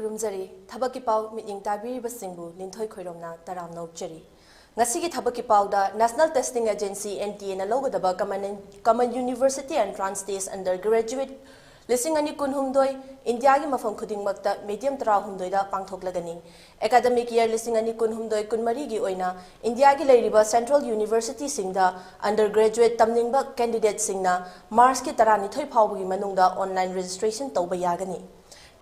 खुरुमजरी थबकी पाव मीटिंग ताबीरिबा सिंगबु लिंथोई खोइरोमना तराम नौजरी ngasi थबकी पावदा नेशनल टेस्टिंग एजेंसी NTA ना लौगदबा common university entrance test undergraduate लिसिंग अनि कुनहुमदोय इंडिया की मफम खुदिंगमक्ता मीडियम 32 पांथोकलगनी एकेडमिक ईयर लिसिंग अनि कुनहुमदोय कुनमरी की ओइना इंडिया की लेरिबा सेंट्रल यूनिवर्सिटी सिंगदा अंडर ग्रेजुएट तमनिंगबा कैंडिडेट सिंगना मार्च की 32 फावबगी मनुंगदा ऑनलाइन रजिस्ट्रेशन तौबा यागनी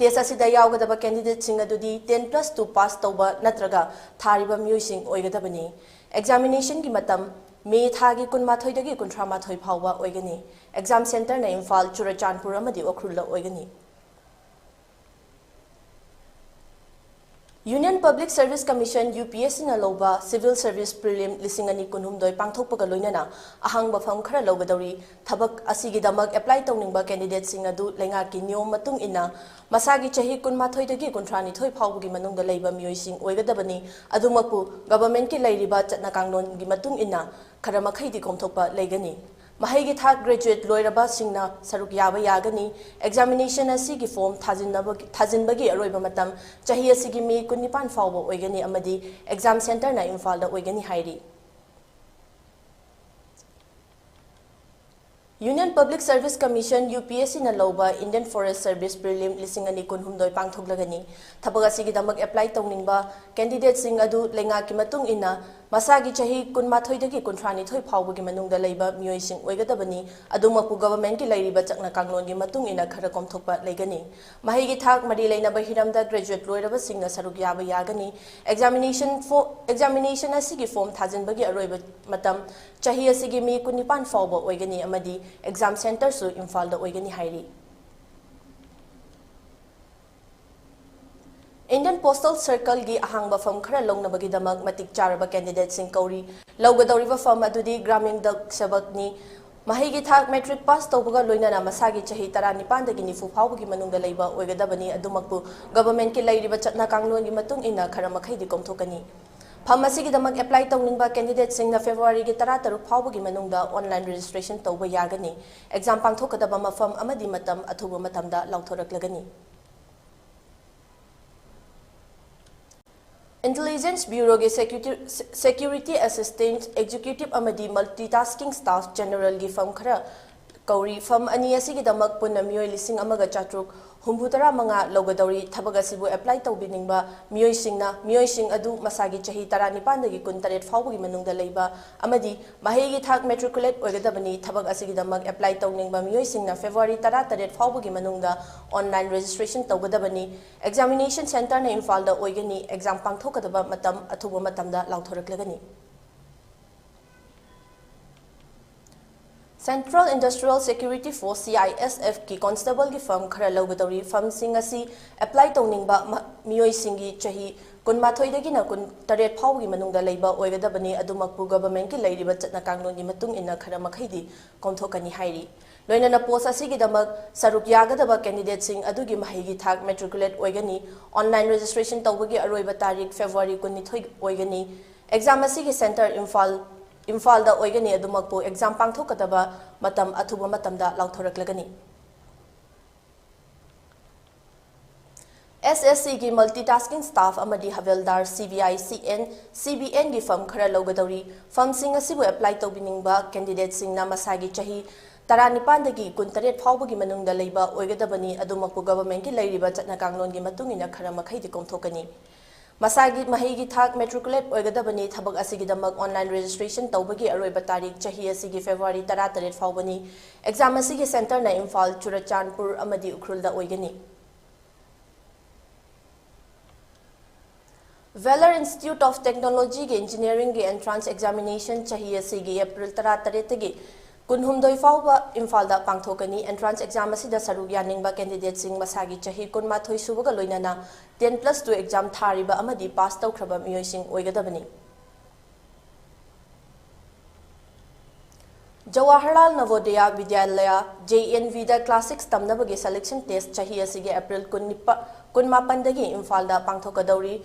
टेस्ट असिदा यावगदबा कैंडिडेट सिंग अदुदी 10+2 पास तौबा नत्रगा थारिबा म्यूसिंग ओइगदबनी एग्जामिनेशन की मतम मे थागी कुनमाथोइदगी कुंथ्रामाथोइ फावबा ओइगनी एग्जाम सेंटर ना इम्फाल चुराचांदपुर अमदी ओखरुल ओइगनी union public service commission UPSC ना लौबा सिविल सर्विस प्रीलिम लिसिंग अनि कुनहुमदोय पांथोकपगा लोइनना अहांग बफम खरा लौगदौरी थबक असिगिदमक एप्लाई तौनिंगबा कैंडिडेट सिंग अदु लेंगा की नियम मतुंग इना मसागी चही कुनमाथोइदगी कुंथ्रानिथोइ फावबगी मनुंगदा लैबा मियोइसिंग ओइगदबनी अदुमकु गवर्नमेंट की लैरिबा चतना कांगलोनगी मतुंग इना खरा मखैदि कोमथोकपा लैगनी महैगी थाक ग्रेजुएट लोइरबा सिंगना सरुक याबा यागनी एग्जामिनेशन असि की फॉर्म थाजिनबगी अरोइबा मतम चही असि मे 19 फावबा ओइगनी अमदी एग्जाम सेंटर ना इम्फालदा ओइगनी हाइरी union public service commission UPSC ना लौबा इंडियन फॉरेस्ट सर्विस प्रीलिम लिसिंग अनि कुनहुमदोय पांथोकलगनी थबक असिगिदमक एप्लाई तौनिंगबा कैंडिडेट सिंग अदु लेंगा की मतुंग इना मसागी चही कुनमाथोइदगी कुंथ्रानिथोइ फावबगी मनुंगदा लैबा मियोइसिंग ओइगदबनी अदुमकु गवर्नमेंट की लैरिबा चकना कांगलोनगी मतुंग इना खरा कोमथोकपा लैगनी महैगी थाक मरी लैनबा हिरमदा ग्रेजुएट लोइरबा सिंगना सरुक याबा यागनी एग्जामिनेशन असिगी फॉर्म थाजिनबगी अरोइबा मतम चही असिगी मे 19 फावबा ओइगनी अमदी एग्जाम सेंटर सु इम्फालदा ओइगनी हाइरी इंडियन पोस्टल सर्कल की अहांग फम खरा लौनबगीदमक मतिक चारबा कैंडिडेट सिंग कौरी लौगदौरिबा फम अदुदी ग्रामीण दक सेवकनी महैगी थाक मैट्रिक पास तौबगा लोइनना मसागी चही 19 दगी 90 फावबगी मनुंगदा लैबा ओइगदबनी अदुमकपु गवर्नमेंट की लैरिबा चतना कांगलोनगी मतुंग इना खरा मखैदि कोमथोकनी फम असिगिदमक एप्लाई तौनिंगबा कैंडिडेट सिंगना फेब्रुआरी की 13 फावबगी मनुंगदा ऑनलाइन रजिस्ट्रेशन तौबा यागनी एग्जाम पांथोकदबा मफम अमदी मतम अथुबा मतमदा लाउथोरकलगनी इंटेलिजेंस ब्यूरो के सिक्योरिटी असिस्टेंट एग्जीक्यूटिव अमदी मल्टीटास्किंग स्टाफ जनरल की फम खरा कौरी फम अनी असिगिदमक पुन्ना मियोय लिसिंग अमगा चाट्रुक 64 लौगदौरी थबक असिबु एप्लाई तौबिनिंगबा मियोयसिंग अदु मसागी चही 19 दगी 18 फावबगी मनुंगदा लैबा अमदी महैगी थाक मेट्रिकुलेट ओइगदबनी थबक असिगिदमक एप्लाई तौनिंगबा मियोयसिंगना फेब्रुआरी 18 फावबगी मनुंगदा ऑनलाइन रजिस्ट्रेशन तौगदबनी एग्जामिनेशन सेंटर ना इम्फालदा ओइगनी एग्जाम पांथोकदबा मतम अथुबा मतमदा लाउथोरकलगनी central industrial security force CISF की कांस्टेबल की फर्म खरा लौगदौरी फर्म सिंग असी एप्लाई तौनिंगबा मियोयसिंगी चही 19 दगी ना 18 फावगी मनुंगदा लैबा ओइगदबनी अदुमकपु गवर्नमेंट की लैरिबा चतना कांगलोनगी मतुंग इना खरा मखैदि कोमथोकनी हाइरी लोइनना पोस्ट असिगिदमक सरुक यागदबा कैंडिडेट सिंग अदुगी महैगी थाक मेट्रिकुलेट ओइगनी ऑनलाइन रजिस्ट्रेशन तौबगी अरोइबा तारीख फेब्रुआरी 19 ओइगनी एग्जाम असिगी सेंटर इम्फालदा ओइगनी अदुमकपु एग्जाम पांथोकदबा मतम अथुबा मतमदा लाउथोरकलगनी SSC की मल्टीटास्किंग स्टाफ अमदी हवेलदार CBI CBN की फर्म खरा लौगदौरी फर्म सिंग असिबु एप्लाई तौबिनिंगबा कैंडिडेट सिंगना मसागी चही 19 दगी 18 फावबगी मनुंगदा लैबा ओइगदबनी अदुमकपु गवर्नमेंट की लैरिबा चतना कांगलोनगी मतुंगिना खरा मखैदि कोमथोकनी मसागी महैगी थाक मेट्रिकुलेट ओइगदबनी थबक असिगिदमक ऑनलाइन रजिस्ट्रेशन तौबगी अरोइबा तारीख चही असिगी फेब्रुआरी 13 फावबनी एग्जाम असिगी सेंटर ना इम्फाल चुराचांदपुर अमदी उखरुलदा ओइगनी वेलर इंस्टीट्यूट ऑफ टेक्नोलॉजी के इंजीनियरिंग के एंट्रांस एग्जामिनेशन चही असिगी अप्रैल 13 दगी 19 फावबा इम्फालदा पांथोकनी एंट्रांस एग्जाम असिदा सरुक यानिंगबा कैंडिडेट सिंग मसागी चही 19 सुबगा लोइनना 10+2 एग्जाम थारिबा अमदी पास तौख्रबा मियोयसिंग ओइगदबनी जवाहरलाल नवोदय विद्यालय JNV दा क्लास 6 तमनबगे सिलेक्शन टेस्ट चही असिगे अप्रैल 19 दगी इम्फालदा पांथोकदौरी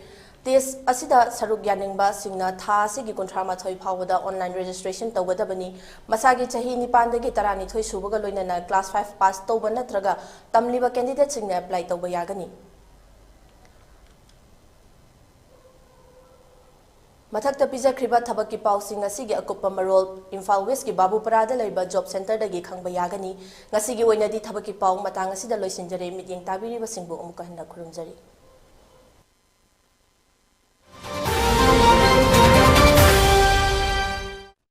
टेस्ट असिदा सरुक यानिंगबा सिंगना था असिगी 19 फावदा ऑनलाइन रजिस्ट्रेशन तौगदबनी मसागी चही 9 दगी 12 सुबगा लोइनना क्लास 5 पास तौबा नत्रगा तमलिबा कैंडिडेट सिंगना एप्लाई तौबा यागनी Mathakta pijakhriba thabakki pausing ngasigi akuppa marol Imphal West ki Babuparada laiba job center dagi khangba yagani ngasigi oinadi thabakki pau matang asida loisinjare mityeng tabiriba singbu amuka handa khurumjari.